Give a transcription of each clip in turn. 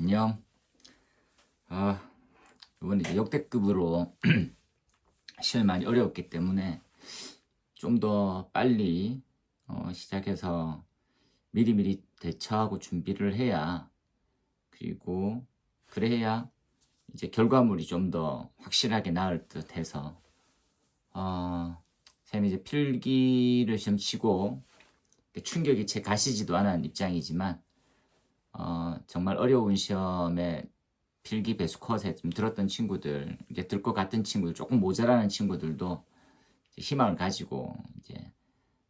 안녕. 이번에 이제 역대급으로 시험이 많이 어려웠기 때문에 좀 더 빨리 시작해서 미리미리 대처하고 준비를 해야, 그리고 그래야 이제 결과물이 좀 더 확실하게 나을 듯 해서 쌤이 이제 필기를 시험 치고 충격이 채 가시지도 않은 입장이지만 정말 어려운 시험에 필기 배수 컷에 좀 들었던 친구들, 이제 들 것 같은 친구들, 조금 모자라는 친구들도 이제 희망을 가지고 이제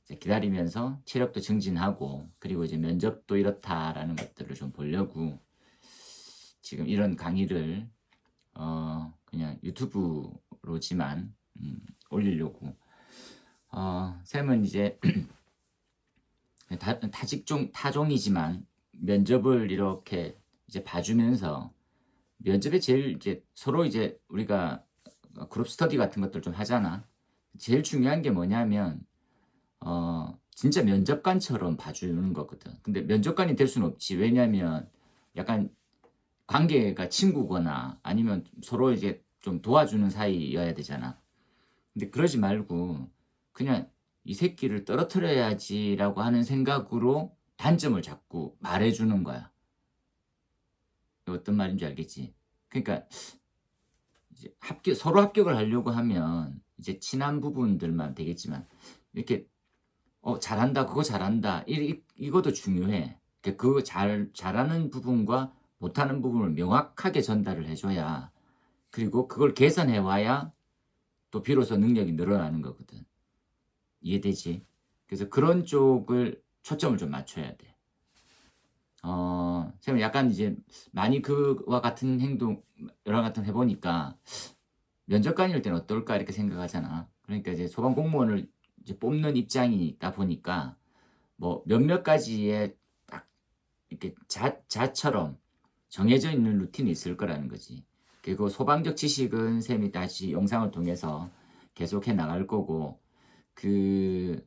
기다리면서 체력도 증진하고, 그리고 이제 면접도 이렇다라는 것들을 좀 보려고 지금 이런 강의를 그냥 유튜브로지만 올리려고. 쌤은 이제 타종이지만 면접을 이렇게 이제 봐주면서, 면접에 제일 이제 서로 이제 우리가 그룹 스터디 같은 것들 좀 하잖아. 제일 중요한 게 뭐냐면 진짜 면접관처럼 봐주는 거거든. 근데 면접관이 될 수는 없지. 왜냐면 약간 관계가 친구거나 아니면 서로 이제 좀 도와주는 사이여야 되잖아. 근데 그러지 말고 그냥 이 새끼를 떨어뜨려야지라고 하는 생각으로 단점을 자꾸 말해주는 거야. 어떤 말인지 알겠지? 그러니까 이제 서로 합격을 하려고 하면 이제 친한 부분들만 되겠지만, 이렇게 잘한다, 그거 잘한다, 이것도 중요해. 그거 잘하는 부분과 못하는 부분을 명확하게 전달을 해줘야, 그리고 그걸 개선해 와야 또 비로소 능력이 늘어나는 거거든. 이해되지? 그래서 그런 쪽을 초점을 좀 맞춰야 돼. 제가 약간 이제 많이 그와 같은 행동, 여러 같은 해보니까 면접관일 때는 어떨까 이렇게 생각하잖아. 그러니까 이제 소방 공무원을 이제 뽑는 입장이다 보니까 뭐 몇몇 가지의 딱 이렇게 자처럼 정해져 있는 루틴이 있을 거라는 거지. 그리고 소방적 지식은 쌤이 다시 영상을 통해서 계속해 나갈 거고, 그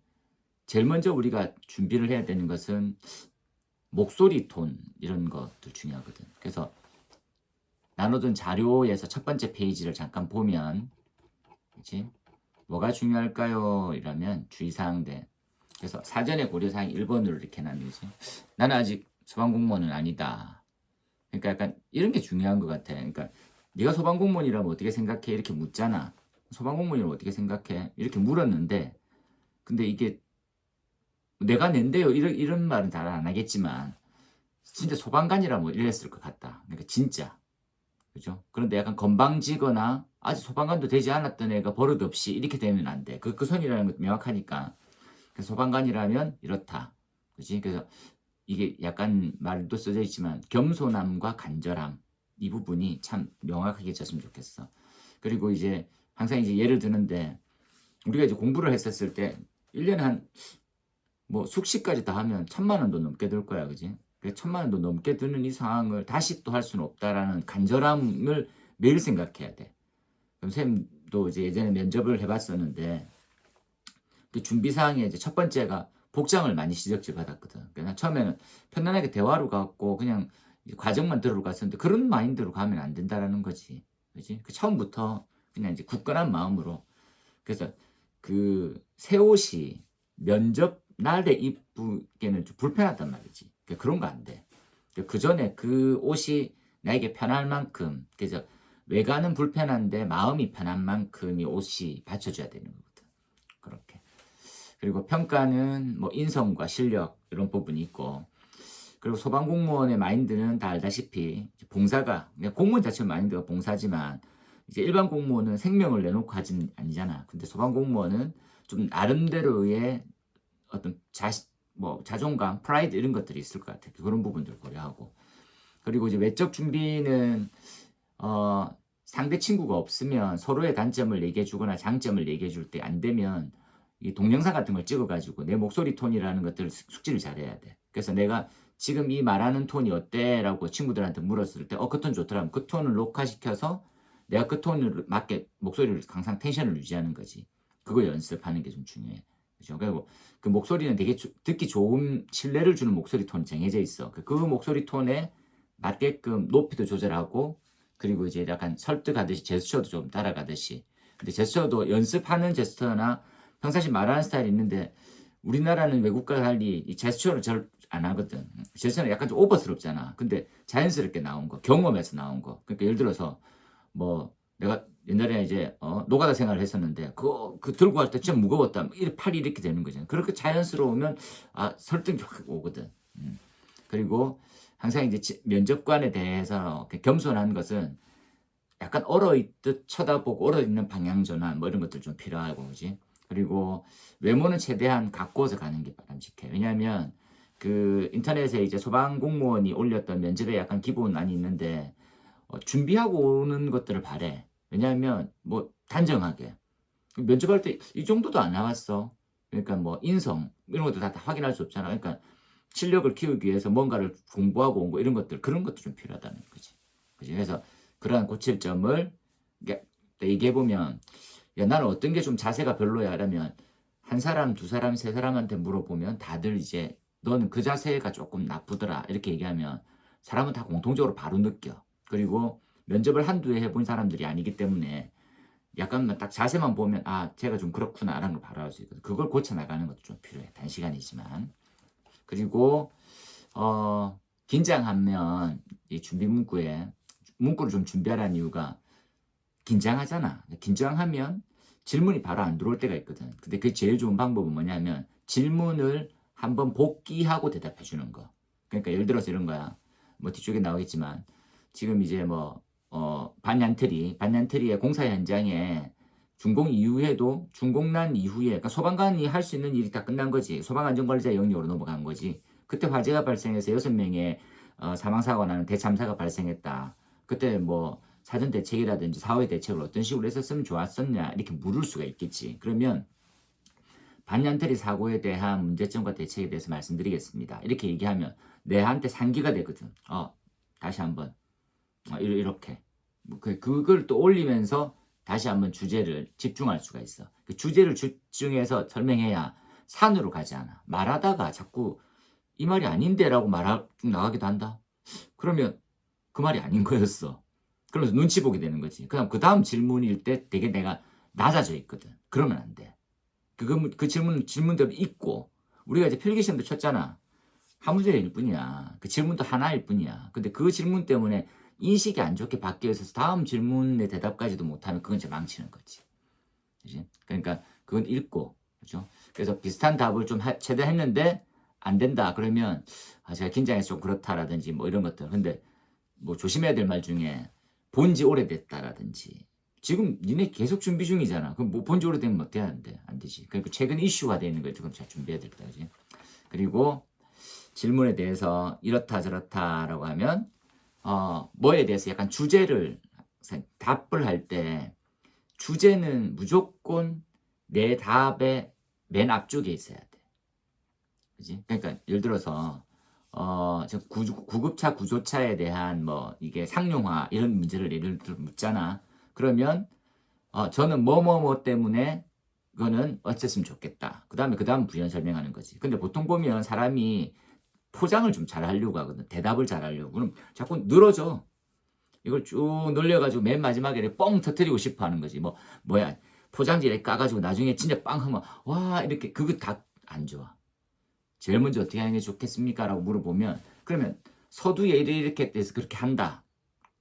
제일 먼저 우리가 준비를 해야 되는 것은 목소리 톤, 이런 것도 중요하거든. 그래서 나눠둔 자료에서 첫 번째 페이지를 잠깐 보면, 그치? 뭐가 중요할까요? 이러면 주의사항들. 그래서 사전에 고려사항 1번으로 이렇게 나누지. 나는 아직 소방공무원은 아니다. 그러니까 약간 이런 게 중요한 것 같아. 그러니까 네가 소방공무원이라면 어떻게 생각해? 이렇게 묻잖아. 소방공무원이라면 어떻게 생각해? 이렇게 물었는데, 근데 이게 내가 낸대요, 이런 말은 잘 안 하겠지만 진짜 소방관이라면 이랬을 것 같다. 그러니까 진짜. 그죠? 그런데 약간 건방지거나 아직 소방관도 되지 않았던 애가 버릇없이 이렇게 되면 안 돼. 그 선이라는 것도 명확하니까. 그래서 소방관이라면 이렇다. 그지? 그래서 이게 약간 말도 써져 있지만 겸손함과 간절함, 이 부분이 참 명확하게 졌으면 좋겠어. 그리고 이제 항상 이제 예를 드는데, 우리가 이제 공부를 했었을 때 1년에 한 뭐 숙식까지 다 하면 1,000만 원도 넘게 들 거야. 그지? 1,000만 원도 넘게 드는 이 상황을 다시 또 할 수는 없다라는 간절함을 매일 생각해야 돼. 그럼 쌤도 이제 예전에 면접을 해봤었는데, 그 준비사항에 이제 첫 번째가 복장을 많이 지적질 받았거든. 그러니까 처음에는 편안하게 대화로 갔고 그냥 과정만 들으러 갔었는데, 그런 마인드로 가면 안 된다라는 거지. 그지? 그 처음부터 그냥 이제 굳건한 마음으로. 그래서 그 새 옷이 면접 날에 입기에는 좀 불편하단 말이지. 그러니까 그런 거 안 돼. 그 전에 그 옷이 나에게 편할 만큼, 그래서 외관은 불편한데 마음이 편한 만큼이 옷이 받쳐줘야 되는 거거든. 그렇게. 그리고 평가는 뭐 인성과 실력 이런 부분이 있고, 그리고 소방공무원의 마인드는 다 알다시피 봉사가, 공무원 자체 마인드가 봉사지만 이제 일반 공무원은 생명을 내놓고 하진 아니잖아. 근데 소방공무원은 좀 나름대로의 어떤 자존감, 프라이드 이런 것들이 있을 것 같아. 그런 부분들 고려하고. 그리고 이제 외적 준비는 상대 친구가 없으면 서로의 단점을 얘기해 주거나 장점을 얘기해 줄 때 안 되면 이 동영상 같은 걸 찍어가지고 내 목소리 톤이라는 것들을 숙지를 잘해야 돼. 그래서 내가 지금 이 말하는 톤이 어때? 라고 친구들한테 물었을 때 그 톤 좋더라면 그 톤을 녹화시켜서 내가 그 톤을 맞게 목소리를 항상 텐션을 유지하는 거지. 그거 연습하는 게 좀 중요해. 그죠? 그리고 그 목소리는 되게 듣기 좋은 신뢰를 주는 목소리 톤이 정해져 있어. 그 목소리 톤에 맞게끔 높이도 조절하고 그리고 이제 약간 설득하듯이 제스처도 좀 따라가듯이. 근데 제스처도 연습하는 제스처나 평상시 말하는 스타일이 있는데 우리나라는 외국과 달리 이 제스처를 잘 안 하거든. 제스처는 약간 좀 오버스럽잖아. 근데 자연스럽게 나온 거, 경험에서 나온 거. 그러니까 예를 들어서 뭐 내가 옛날에 이제 노가다 생활을 했었는데 그 들고 갈 때 진짜 무거웠다. 이렇게 팔이 이렇게 되는 거잖아. 그렇게 자연스러우면 설득이 확 오거든. 그리고 항상 이제 면접관에 대해서 겸손한 것은 약간 얼어있듯 쳐다보고 얼어있는 방향 전환 뭐 이런 것들 좀 필요하고 그지. 그리고 외모는 최대한 가꾸어서 가는 게 바람직해. 왜냐하면 그 인터넷에 이제 소방 공무원이 올렸던 면접에 약간 기본안이 있는데 준비하고 오는 것들을 바래. 왜냐하면 뭐 단정하게 면접할 때 이 정도도 안 나왔어. 그러니까 뭐 인성 이런 것도 다 확인할 수 없잖아. 그러니까 실력을 키우기 위해서 뭔가를 공부하고 온 거 이런 것들 그런 것도 좀 필요하다는 거지. 그지? 그래서 그러한 고칠 점을 얘기해 보면 야 나는 어떤 게 좀 자세가 별로야 라면 한 사람, 두 사람, 세 사람한테 물어보면 다들 이제 너는 그 자세가 조금 나쁘더라 이렇게 얘기하면 사람은 다 공통적으로 바로 느껴. 그리고 면접을 한두 해 해본 사람들이 아니기 때문에 약간만 딱 자세만 보면 제가 좀 그렇구나라는 걸 바로 알 수 있거든. 그걸 고쳐 나가는 것도 좀 필요해. 단시간이지만. 그리고 긴장하면 이 준비 문구를 좀 준비하라는 이유가 긴장하잖아. 긴장하면 질문이 바로 안 들어올 때가 있거든. 근데 그 제일 좋은 방법은 뭐냐면 질문을 한번 복기하고 대답해 주는 거. 그러니까 예를 들어서 이런 거야. 뭐 뒤쪽에 나오겠지만 지금 이제 뭐 반얀트리의 공사 현장에 준공난 이후에 그러니까 소방관이 할 수 있는 일이 다 끝난 거지. 소방안전관리자 영역으로 넘어간 거지. 그때 화재가 발생해서 6명의 사망사고가 나는 대참사가 발생했다. 그때 뭐 사전 대책이라든지 사후의 대책을 어떤 식으로 했었으면 좋았었냐 이렇게 물을 수가 있겠지. 그러면 반얀트리 사고에 대한 문제점과 대책에 대해서 말씀드리겠습니다. 이렇게 얘기하면 내한테 상기가 되거든. 다시 한번 이렇게 그걸 또 올리면서 다시 한번 주제를 집중할 수가 있어. 그 주제를 집중해서 설명해야 산으로 가지 않아. 말하다가 자꾸 이 말이 아닌데라고 쭉 나가기도 한다. 그러면 그 말이 아닌 거였어. 그러면서 눈치 보게 되는 거지. 그다음 그 다음 질문일 때 되게 내가 낮아져 있거든. 그러면 안 돼. 그 질문대로 있고 우리가 이제 필기시험도 쳤잖아. 한 문제일 뿐이야. 그 질문도 하나일 뿐이야. 근데 그 질문 때문에 인식이 안 좋게 바뀌어 있어서 다음 질문의 대답까지도 못하면 그건 이제 망치는 거지. 그치? 그러니까 그건 읽고, 그죠? 그래서 비슷한 답을 좀 최대한 했는데 안 된다. 그러면 제가 긴장해서 좀 그렇다라든지 뭐 이런 것들. 근데 뭐 조심해야 될 말 중에 본지 오래됐다라든지 지금 니네 계속 준비 중이잖아. 그럼 뭐 본지 오래되면 뭐 돼야 안 돼? 안 되지. 그러니까 최근 이슈가 되어 있는 거예요. 그럼 잘 준비해야 될 거지. 그리고 질문에 대해서 이렇다 저렇다라고 하면 뭐에 대해서 약간 주제를 답을 할 때 주제는 무조건 내 답의 맨 앞쪽에 있어야 돼. 그지? 그러니까 예를 들어서 지금 구급차 구조차에 대한 뭐 이게 상용화 이런 문제를 예를 들어 묻잖아. 그러면 저는 뭐뭐뭐 때문에 그거는 어쨌으면 좋겠다. 그다음 부연 설명하는 거지. 근데 보통 보면 사람이 포장을 좀 잘 하려고 하거든. 대답을 잘 하려고. 그럼 자꾸 늘어져. 이걸 쭉 늘려가지고 맨 마지막에 뻥 터뜨리고 싶어 하는 거지. 뭐야. 포장지에 까가지고 나중에 진짜 빵 하면, 와, 이렇게, 그거 다 안 좋아. 제일 먼저 어떻게 하는 게 좋겠습니까? 라고 물어보면, 그러면 서두에 이렇게 돼서 그렇게 한다.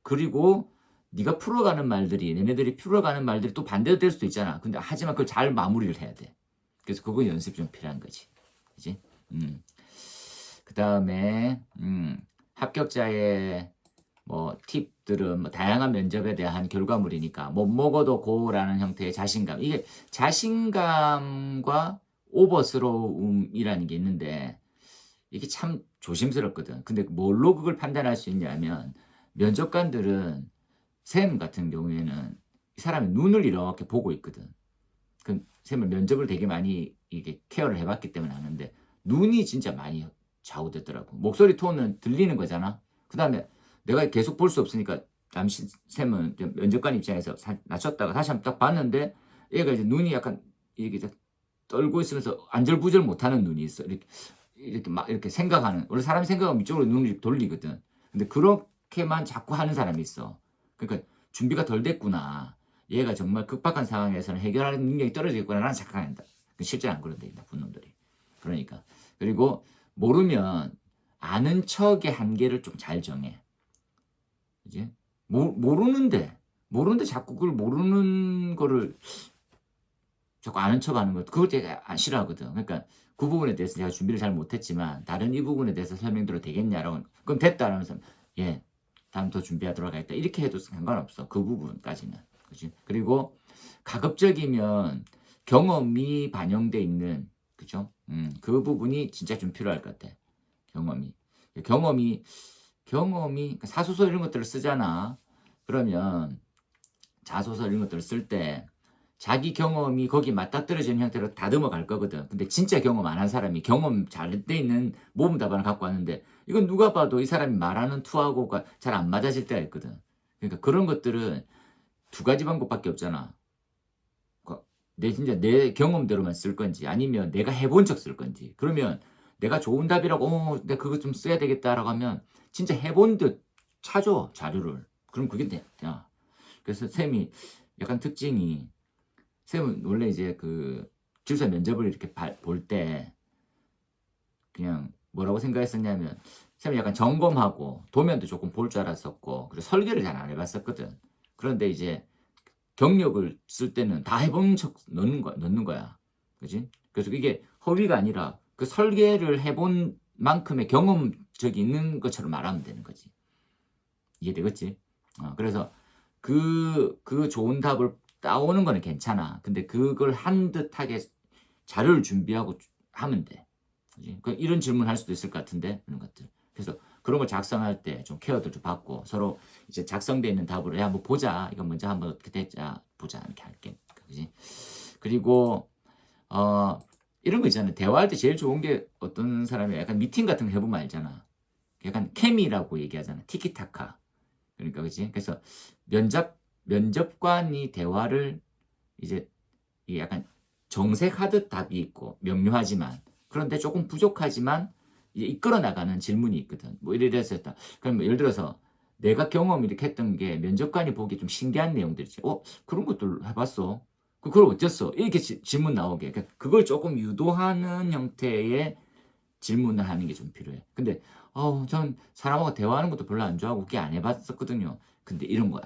그리고 네가 풀어가는 말들이, 얘네들이 풀어가는 말들이 또 반대로 될 수도 있잖아. 근데 하지만 그걸 잘 마무리를 해야 돼. 그래서 그거 연습이 좀 필요한 거지. 그지? 그 다음에 합격자의 뭐 팁들은 뭐 다양한 면접에 대한 결과물이니까 못 먹어도 고라는 형태의 자신감. 이게 자신감과 오버스러움이라는 게 있는데 이게 참 조심스럽거든. 근데 뭘로 그걸 판단할 수 있냐면 면접관들은 샘 같은 경우에는 이 사람의 눈을 이렇게 보고 있거든. 그 샘을 면접을 되게 많이 이게 케어를 해봤기 때문에 아는데 눈이 진짜 많이 좌우됐더라고. 목소리 톤은 들리는 거잖아. 그 다음에 내가 계속 볼 수 없으니까 잠시 샘은 면접관 입장에서 낮췄다가 다시 한번 딱 봤는데 얘가 이제 눈이 약간 이렇게 떨고 있으면서 안절부절 못하는 눈이 있어. 이렇게 막 이렇게 생각하는. 원래 사람이 생각하면 이쪽으로 눈을 돌리거든. 근데 그렇게만 자꾸 하는 사람이 있어. 그러니까 준비가 덜 됐구나. 얘가 정말 급박한 상황에서는 해결하는 능력이 떨어지겠구나라는 착각한다. 실제로 안 그런데 나쁜 놈들이. 그러니까 그리고 모르면 아는 척의 한계를 좀 잘 정해. 그지? 모르는데 자꾸 그걸 모르는 거를 자꾸 아는 척하는 것 그걸 제가 싫어하거든. 그러니까 그 부분에 대해서 제가 준비를 잘 못했지만 다른 이 부분에 대해서 설명드려도 되겠냐라고 그럼 됐다 라면서 예 다음 더 준비하도록 하겠다 이렇게 해도 상관없어. 그 부분까지는. 그지? 그리고 가급적이면 경험이 반영돼 있는 그죠? 그 부분이 진짜 좀 필요할 것 같아. 경험이 경험이 그러니까 사소설 이런 것들을 쓰잖아. 그러면 자소설 이런 것들을 쓸 때 자기 경험이 거기 맞닥뜨려지는 형태로 다듬어 갈 거거든. 근데 진짜 경험 안 한 사람이 경험 잘 돼 있는 모범 답안을 갖고 왔는데 이건 누가 봐도 이 사람이 말하는 투하고가 잘 안 맞아질 때가 있거든. 그러니까 그런 것들은 두 가지 방법밖에 없잖아. 진짜 내 경험대로만 쓸 건지 아니면 내가 해본 척 쓸 건지. 그러면 내가 좋은 답이라고 내가 그거 좀 써야 되겠다라고 하면 진짜 해본 듯 찾아 자료를. 그럼 그게 돼. 야. 그래서 쌤이 약간 특징이 쌤은 원래 이제 그 기숙사 면접을 이렇게 볼 때 그냥 뭐라고 생각했었냐면 쌤이 약간 점검하고 도면도 조금 볼 줄 알았었고 그리고 설계를 잘 안 해봤었거든. 그런데 이제 경력을 쓸 때는 다 해본 척 넣는 거야. 그지? 그래서 이게 허위가 아니라 그 설계를 해본 만큼의 경험적이 있는 것처럼 말하면 되는 거지. 이해되겠지? 그래서 그 좋은 답을 따오는 거는 괜찮아. 근데 그걸 한 듯하게 자료를 준비하고 하면 돼. 그지? 이런 질문 할 수도 있을 것 같은데, 이런 것들. 그래서 그런 걸 작성할 때 좀 케어도 좀 받고 서로 이제 작성되어 있는 답으로 야, 뭐 보자. 이거 먼저 한번 어떻게 됐자 보자. 이렇게 할게. 그지? 그리고, 이런 거 있잖아. 대화할 때 제일 좋은 게 어떤 사람이 약간 미팅 같은 거 해보면 알잖아. 약간 케미라고 얘기하잖아. 티키타카. 그러니까 그지? 그래서 면접관이 대화를 이제 이게 약간 정색하듯 답이 있고 명료하지만 그런데 조금 부족하지만 이제 이끌어 나가는 질문이 있거든. 뭐 이래서 했다. 그럼 뭐 예를 들어서 내가 경험 이렇게 했던 게 면접관이 보기 좀 신기한 내용들이지. 그런 것들 해봤어. 그걸 어땠어? 이렇게 질문 나오게. 그러니까 그걸 조금 유도하는 형태의 질문을 하는 게 좀 필요해. 근데 전 사람하고 대화하는 것도 별로 안 좋아하고 그게 안 해봤었거든요. 근데 이런 거야.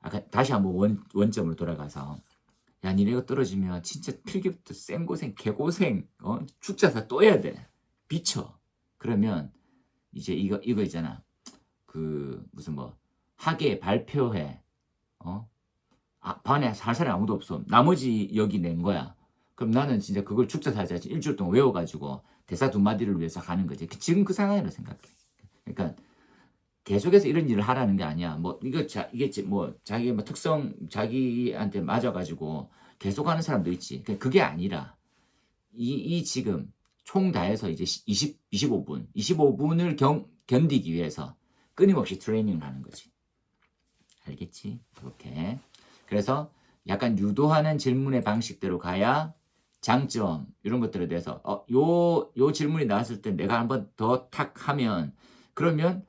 아까 다시 한번 원점으로 돌아가서 야 니네가 떨어지면 진짜 필기부터 쌩고생 개고생 축자사 또 해야 돼. 비쳐. 그러면 이제 이거 있잖아. 그 무슨 뭐 학예 발표회 반에 살 사람이 아무도 없어. 나머지 여기 낸 거야. 그럼 나는 진짜 그걸 축자사자 일주일 동안 외워가지고 대사 두 마디를 위해서 하는 거지. 지금 그 상황이라고 생각해. 그러니까 계속해서 이런 일을 하라는 게 아니야. 뭐 이게 뭐 자기 뭐 특성 자기한테 맞아가지고 계속하는 사람도 있지. 그게 아니라 이 지금 총 다해서 이제 25분을 견디기 위해서 끊임없이 트레이닝을 하는 거지. 알겠지? 그렇게. 그래서 약간 유도하는 질문의 방식대로 가야 장점 이런 것들에 대해서 요 질문이 나왔을 때 내가 한번 더 탁 하면 그러면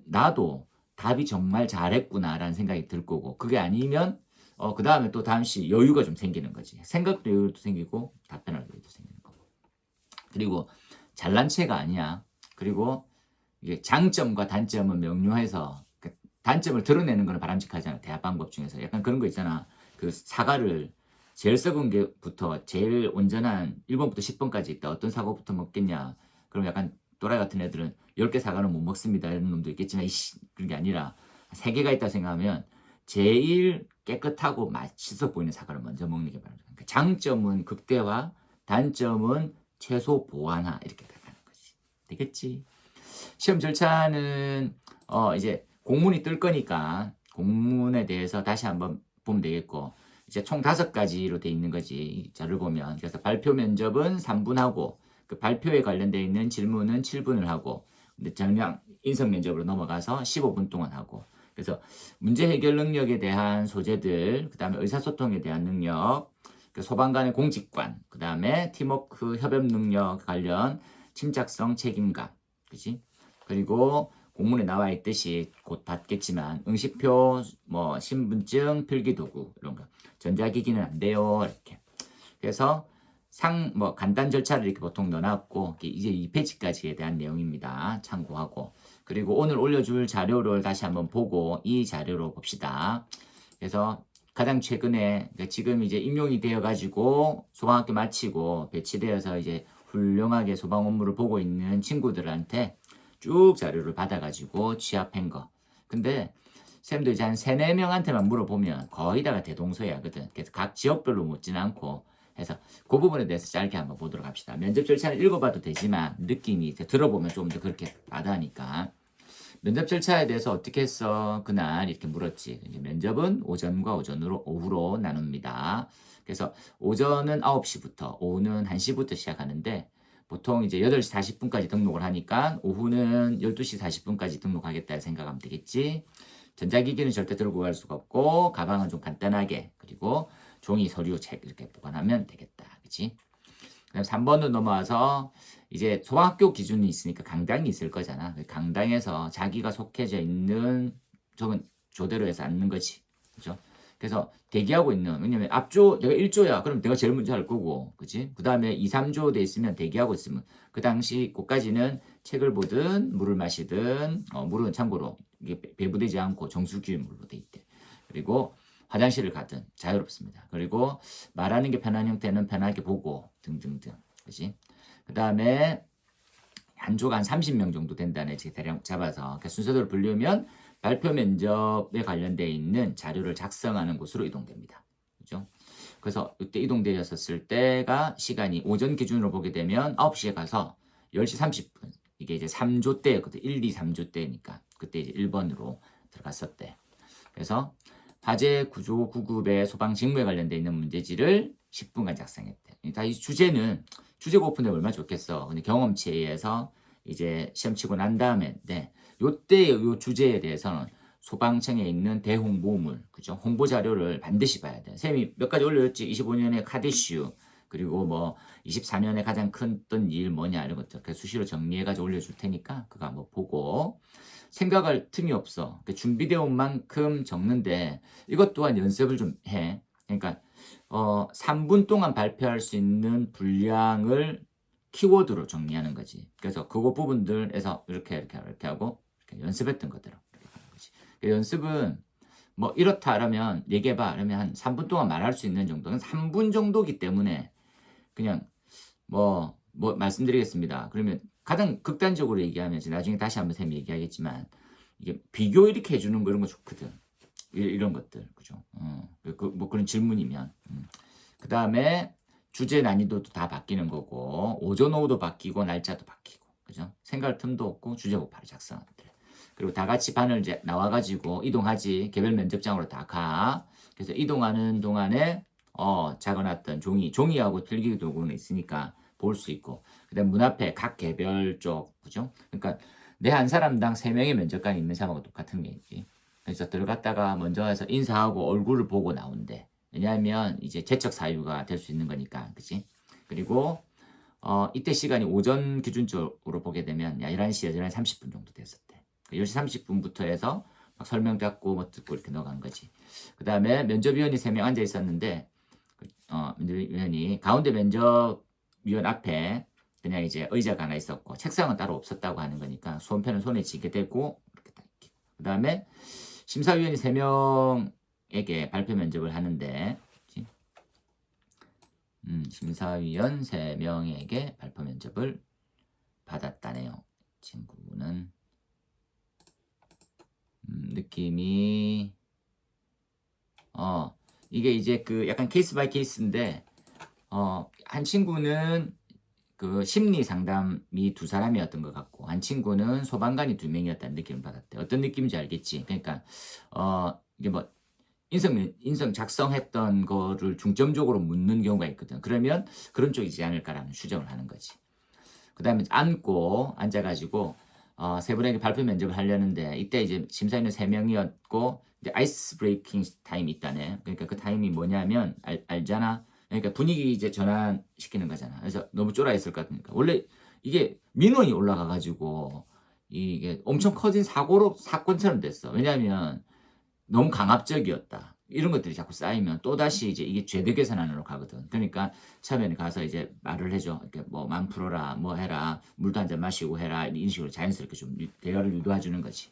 나도 답이 정말 잘했구나라는 생각이 들 거고 그게 아니면 그 다음에 또 잠시 여유가 좀 생기는 거지. 생각도 여유도 생기고 답변할 여유도 생기는 거고. 그리고 잘난 체가 아니야. 그리고 이게 장점과 단점은 명료해서 단점을 드러내는 거는 바람직하잖아. 대화 방법 중에서 약간 그런 거 있잖아. 그 사과를 제일 썩은 게부터 제일 온전한 1번부터 10번까지 있다. 어떤 사과부터 먹겠냐. 그럼 약간 또라이 같은 애들은 10개 사과는 못 먹습니다. 이런 놈도 있겠지만 그런 게 아니라 3개가 있다 생각하면 제일 깨끗하고 맛있어 보이는 사과를 먼저 먹는 게 바랍니다. 그러니까 장점은 극대화, 단점은 최소 보완화 이렇게 가는 거지. 되겠지? 시험 절차는 이제 공문이 뜰 거니까 공문에 대해서 다시 한번 보면 되겠고 이제 총 5가지로 돼 있는 거지 자를 보면. 그래서 발표 면접은 3분 하고 그 발표에 관련되어 있는 질문은 7분을 하고 근데 정량 인성 면접으로 넘어가서 15분 동안 하고 그래서 문제 해결 능력에 대한 소재들 그다음에 의사소통에 대한 능력 그 소방 간의 공직관 그다음에 팀워크 협업 능력 관련 침착성 책임감 그지 그리고 공문에 나와 있듯이 곧 받겠지만 응시표, 뭐 신분증, 필기도구 이런 거 전자기기는 안 돼요 이렇게. 그래서 뭐 간단 절차를 이렇게 보통 넣어놨고 이제 2페이지까지에 대한 내용입니다. 참고하고 그리고 오늘 올려줄 자료를 다시 한번 보고 이 자료로 봅시다. 그래서 가장 최근에 지금 이제 임용이 되어가지고 소방학교 마치고 배치되어서 이제 훌륭하게 소방 업무를 보고 있는 친구들한테 쭉 자료를 받아가지고 취합한 거. 근데 쌤도 이제 한 3, 4명한테만 물어보면 거의 다가 대동소이하거든. 그래서 각 지역별로 묻지는 않고 해서 그 부분에 대해서 짧게 한번 보도록 합시다. 면접 절차를 읽어봐도 되지만 느낌이 들어보면 좀 더 그렇게 와닿으니까. 면접 절차에 대해서 어떻게 했어? 그날 이렇게 물었지. 이제 면접은 오전과 오후로 나눕니다. 그래서 오전은 9시부터 오후는 1시부터 시작하는데 보통 이제 8시 40분까지 등록을 하니까 오후는 12시 40분까지 등록하겠다 생각하면 되겠지. 전자기기는 절대 들고 갈 수가 없고 가방은 좀 간단하게 그리고 종이, 서류, 책 이렇게 보관하면 되겠다. 그치? 그다음 3번으로 넘어와서 이제 소방학교 기준이 있으니까 강당이 있을 거잖아. 강당에서 자기가 속해져 있는 저건 조대로 해서 앉는 거지. 그죠? 그래서 대기하고 있는, 왜냐면 앞조, 내가 1조야. 그럼 내가 제일 먼저 할 거고. 그치? 그 다음에 2, 3조 돼 있으면 대기하고 있으면 그 당시 그까지는 책을 보든 물을 마시든, 물은 참고로 이게 배부되지 않고 정수기의 물로 돼 있대. 그리고 화장실을 가든 자유롭습니다. 그리고 말하는 게 편한 형태는 편하게 보고 등등등. 그치? 그 다음에 한 조가 한 30명 정도 된다네 대략 잡아서 순서대로 분류면 발표 면접에 관련되어 있는 자료를 작성하는 곳으로 이동됩니다. 그죠? 그래서 이때 이동되었을 때가 시간이 오전 기준으로 보게 되면 9시에 가서 10시 30분 이게 이제 3조 때였거든. 1, 2, 3조 때니까 그때 이제 1번으로 들어갔었대. 그래서 화재 구조 구급의 소방 직무에 관련되어 있는 문제지를 10분간 작성했대. 그러니까 이 주제는 주제가 오픈되면 얼마나 좋겠어. 근데 경험치에 의해서 이제 시험 치고 난 다음에 요때 요 주제에 대해서는 소방청에 있는 대홍보물, 그죠? 홍보 자료를 반드시 봐야 돼. 쌤이 몇 가지 올려줬지. 25년의 카드 이슈, 그리고 뭐 24년에 가장 큰 일 뭐냐 이런 것들. 그래서 수시로 정리해가지고 올려줄 테니까 그거 한번 보고 생각할 틈이 없어. 준비되어 온 만큼 적는데 이것 또한 연습을 좀 해. 그러니까 3분 동안 발표할 수 있는 분량을 키워드로 정리하는 거지. 그래서 그거 부분들에서 이렇게 하고 이렇게 연습했던 것대로 이렇게 하는 거지. 연습은 뭐 이렇다 하면 얘기해봐. 그러면 한 3분 동안 말할 수 있는 정도는 3분 정도기 때문에 그냥 뭐 말씀드리겠습니다. 그러면 가장 극단적으로 얘기하면 나중에 다시 한번 쌤이 얘기하겠지만 이게 비교 이렇게 해주는 거 이런 거 좋거든. 이런 것들 그죠? 뭐 그런 질문이면 그 다음에 주제 난이도도 다 바뀌는 거고 오전 오후도 바뀌고 날짜도 바뀌고 그죠? 생각할 틈도 없고 주제곡 바로 작성하는 데 그리고 다 같이 반을 이제 나와가지고 이동하지 개별 면접장으로 다 가. 그래서 이동하는 동안에 작아놨던 종이하고 필기 도구는 있으니까 볼 수 있고 그다음 문 앞에 각 개별 쪽 그죠? 그러니까 내 한 사람당 3명의 면접관이 있는 사람하고 똑같은 게 있지. 그래서 들어갔다가 먼저 해서 인사하고 얼굴을 보고 나온대. 왜냐하면 이제 재척 사유가 될 수 있는 거니까, 그치? 그리고 이때 시간이 오전 기준적으로 보게 되면 11시, 11시 30분 정도 됐었대. 10시 30분부터 해서 막 설명 잡고 뭐 듣고 이렇게 넣어간 거지. 그 다음에 면접위원이 3명 앉아 있었는데 면접위원이 가운데 면접위원 앞에 그냥 이제 의자가 하나 있었고 책상은 따로 없었다고 하는 거니까 손편은 손에 쥐게 되고 이렇게 딱. 그 다음에 심사위원이 3명에게 발표 면접을 하는데 심사위원 3명에게 발표 면접을 받았다네요. 친구는 느낌이 이게 이제 그 약간 케이스 바이 케이스인데 한 친구는 그 심리 상담이 2사람이었던 것 같고 한 친구는 소방관이 2명이었다는 느낌을 받았대. 어떤 느낌인지 알겠지? 그러니까 이게 뭐 인성 작성했던 거를 중점적으로 묻는 경우가 있거든. 그러면 그런 쪽이지 않을까라는 추정을 하는 거지. 그 다음에 앉아가지고 세 분에게 발표 면접을 하려는데 이때 이제 심사위원 3명이었고 이제 아이스 브레이킹 타임이 있다네. 그러니까 그 타임이 뭐냐면 알잖아. 그러니까 분위기 이제 전환시키는 거잖아. 그래서 너무 쫄아 있을 것 같으니까 원래 이게 민원이 올라가가지고 이게 엄청 커진 사건처럼 됐어. 왜냐하면 너무 강압적이었다. 이런 것들이 자꾸 쌓이면 또다시 이제 이게 죄대 계산안으로 가거든. 그러니까 처음에는 가서 이제 말을 해줘. 이렇게 뭐 맘 풀어라, 뭐 해라, 물도 한 잔 마시고 해라, 이런 식으로 자연스럽게 좀 대화를 유도해 주는 거지.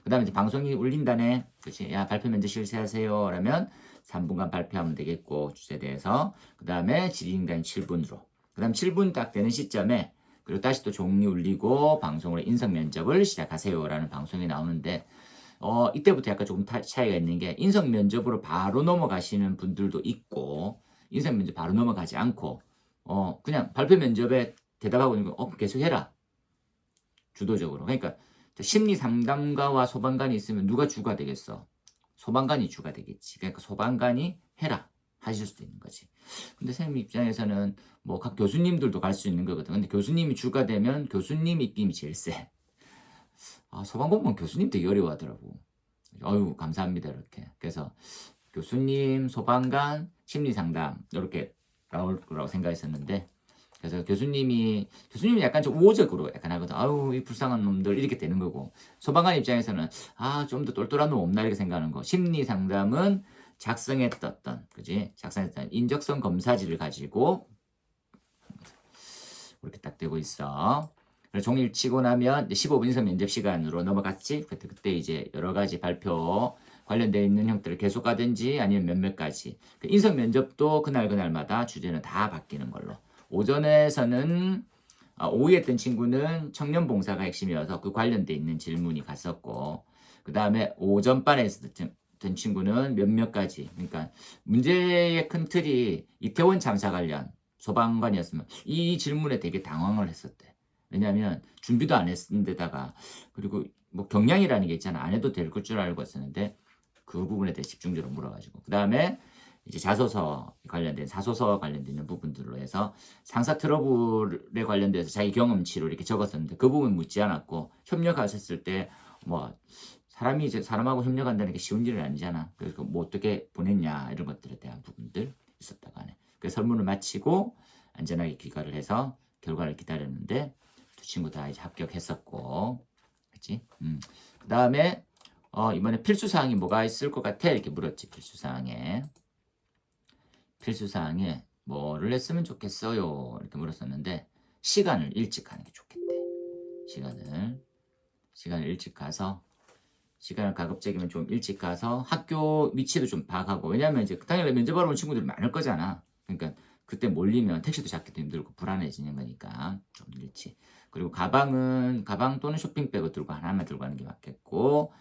그다음에 이제 방송이 울린다네. 그렇지? 야, 발표 면제 실시하세요. 라면 3분간 발표하면 되겠고, 주제에 대해서. 그다음에 질의응답이 7분으로. 그다음 7분 딱 되는 시점에 그리고 다시 또 종이 울리고 방송으로 인성 면접을 시작하세요라는 방송이 나오는데, 이때부터 약간 조금 차이가 있는 게 인성 면접으로 바로 넘어가시는 분들도 있고, 인성 면접 바로 넘어가지 않고, 그냥 발표 면접에 대답하고 있는 거, 계속 해라. 주도적으로. 그러니까 심리 상담가와 소방관이 있으면 누가 주가 되겠어? 소방관이 주가 되겠지. 그러니까 소방관이 해라. 하실 수도 있는 거지. 근데 선생님 입장에서는 뭐 각 교수님들도 갈 수 있는 거거든. 근데 교수님이 주가 되면 교수님 입김이 제일 세. 소방공무원 교수님 되게 어려워하더라고. 어유 감사합니다 이렇게. 그래서 교수님, 소방관, 심리상담 이렇게 나올 거라고 생각했었는데, 그래서 교수님이 약간 좀 우호적으로 약간 하거든. 아유 이 불쌍한 놈들 이렇게 되는 거고, 소방관 입장에서는 좀 더 똘똘한 놈 없나 이렇게 생각하는 거. 심리상담은 작성했던 그지? 작성했던 인적성 검사지를 가지고 이렇게 딱 되고 있어. 그래서 종이를 치고 나면 15분 인성 면접 시간으로 넘어갔지. 그때 이제 여러 가지 발표 관련되어 있는 형태를 계속 가든지 아니면 몇몇 가지. 그 인성 면접도 그날마다 주제는 다 바뀌는 걸로. 오전에서는 오후에 했던 친구는 청년봉사가 핵심이어서 그 관련돼 있는 질문이 갔었고, 그 다음에 오전반에 했던 친구는 몇몇 가지. 그러니까 문제의 큰 틀이 이태원 참사 관련 소방관이었으면 이 질문에 되게 당황을 했었대. 왜냐하면 준비도 안 했는 데다가, 그리고 뭐 경량이라는 게 있잖아. 안 해도 될 줄 알고 있었는데 그 부분에 대해 집중적으로 물어가지고, 그 다음에 이제 자소서 관련된 사소서 관련된 부분들로 해서 상사 트러블에 관련돼서 자기 경험치로 이렇게 적었었는데 그 부분 묻지 않았고, 협력하셨을 때 뭐 사람이 이제 사람하고 협력한다는 게 쉬운 일은 아니잖아. 그래서 뭐 어떻게 보냈냐 이런 것들에 대한 부분들 있었다고 하네. 그래서 설문을 마치고 안전하게 귀가를 해서 결과를 기다렸는데 두 친구 다 이제 합격했었고, 그렇지? 그 다음에 이번에 필수사항이 뭐가 있을 것 같아? 이렇게 물었지. 필수사항에 뭐를 했으면 좋겠어요? 이렇게 물었었는데, 시간을 일찍 가는 게 좋겠대. 시간을 일찍 가서, 시간을 가급적이면 좀 일찍 가서 학교 위치도 좀 파악하고, 왜냐면 이제 당연히 면접하러 온 친구들이 많을 거잖아. 그러니까 그때 몰리면 택시도 잡기도 힘들고 불안해지는 거니까 좀 일찍. 그리고 가방 또는 쇼핑백을 들고 하나만 들고 가는 게 맞겠고,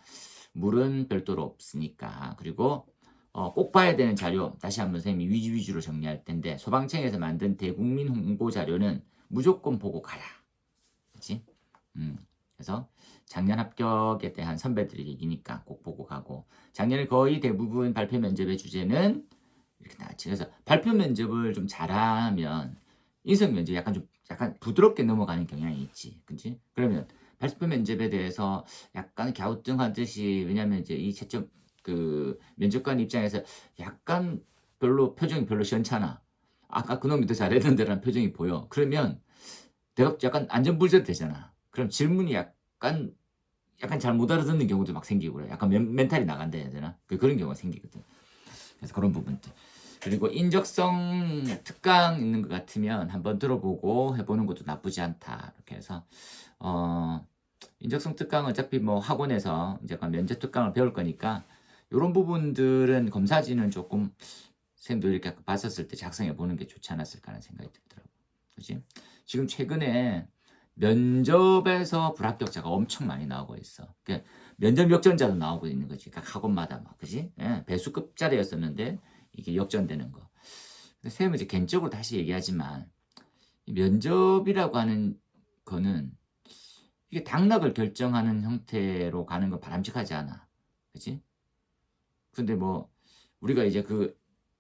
물은 별도로 없으니까. 그리고 꼭 봐야 되는 자료, 다시 한번 선생님이 위주로 정리할 텐데, 소방청에서 만든 대국민 홍보 자료는 무조건 보고 가라. 그렇지? 그래서 작년 합격에 대한 선배들이 얘기니까 꼭 보고 가고, 작년에 거의 대부분 발표 면접의 주제는 이렇게 나왔지. 그래서 발표 면접을 좀 잘하면 인성 면접 약간 부드럽게 넘어가는 경향이 있지. 그치? 그러면 발표 면접에 대해서 약간 갸우뚱하듯이, 왜냐면 이제 이 채점 그 면접관 입장에서 약간 표정이 별로 시원찮아. 아까 그놈이 더 잘했는데라는 표정이 보여. 그러면 내가 약간 안전불제 되잖아. 그럼 질문이 약간 잘 못 알아듣는 경우도 막 생기고 그래. 약간 멘탈이 나간다 해야 되나? 그런 경우가 생기거든. 그래서 그런 부분들. 그리고 인적성 특강 있는 것 같으면 한번 들어보고 해보는 것도 나쁘지 않다. 이렇게 해서 인적성 특강 어차피 뭐 학원에서 이제 면접 특강을 배울 거니까 이런 부분들은 검사지는 조금 선생님도 이렇게 봤었을 때 작성해 보는 게 좋지 않았을까 하는 생각이 들더라고. 그렇지? 지금 최근에 면접에서 불합격자가 엄청 많이 나오고 있어. 그러니까 면접 역전자도 나오고 있는 거지. 그러니까 학원마다 막, 그지? 예, 배수급짜리였었는데 이게 역전되는 거. 근데 선생님은 이제 개인적으로 다시 얘기하지만, 이 면접이라고 하는 거는 이게 당락을 결정하는 형태로 가는 건 바람직하지 않아. 그지? 근데 뭐 우리가 이제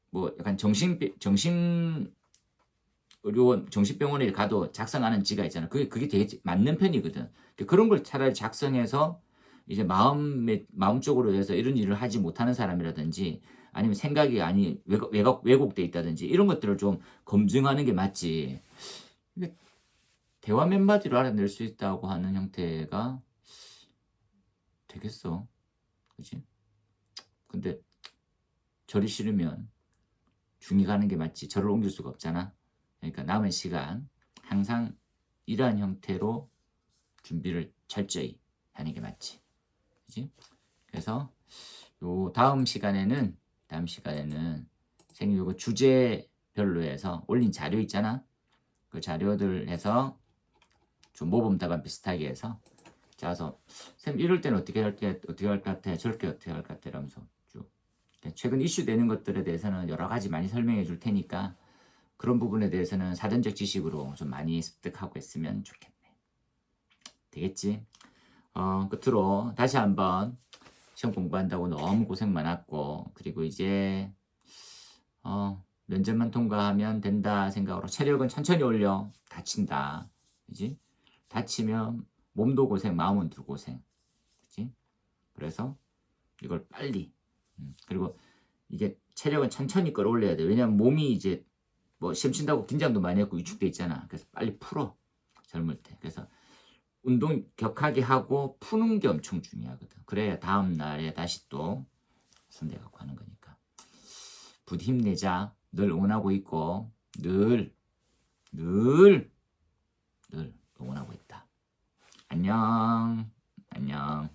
뭐 약간 정신병원에 가도 작성하는 지가 있잖아. 그게 되게 맞는 편이거든. 그런 걸 차라리 작성해서 이제 마음 쪽으로 해서 이런 일을 하지 못하는 사람이라든지, 아니면 생각이 왜곡돼 있다든지 이런 것들을 좀 검증하는 게 맞지. 대화 몇 마디로 알아낼 수 있다고 하는 형태가 되겠어. 그지? 근데 절이 싫으면 중이 가는 게 맞지. 절을 옮길 수가 없잖아. 그러니까 남은 시간 항상 이러한 형태로 준비를 철저히 하는 게 맞지. 그지? 그래서 요 다음 시간에는 선생님 요거 주제별로 해서 올린 자료 있잖아. 그 자료들 해서 좀 모범 답안 비슷하게 해서 짜서 쌤 이럴 때는 어떻게 할 것 같아? 저렇게 어떻게 할 것 같아? 이러면서 쭉 최근 이슈 되는 것들에 대해서는 여러 가지 많이 설명해 줄 테니까 그런 부분에 대해서는 사전적 지식으로 좀 많이 습득하고 했으면 좋겠네. 되겠지? 끝으로 다시 한번 시험 공부한다고 너무 고생 많았고 그리고 이제 면접만 통과하면 된다 생각으로 체력은 천천히 올려. 다친다. 그지? 다치면 몸도 고생, 마음은 두 고생. 그지? 그래서 이걸 빨리 그리고 이게 체력은 천천히 끌어올려야 돼. 왜냐면 몸이 이제 뭐 시험 친다고 긴장도 많이 했고 위축돼 있잖아. 그래서 빨리 풀어. 젊을 때. 그래서 운동 격하게 하고 푸는 게 엄청 중요하거든. 그래야 다음 날에 다시 또 선대 갖고 하는 거니까. 부디 힘내자. 늘 응원하고 있고 늘 응원하고 있다. 안녕. 안녕.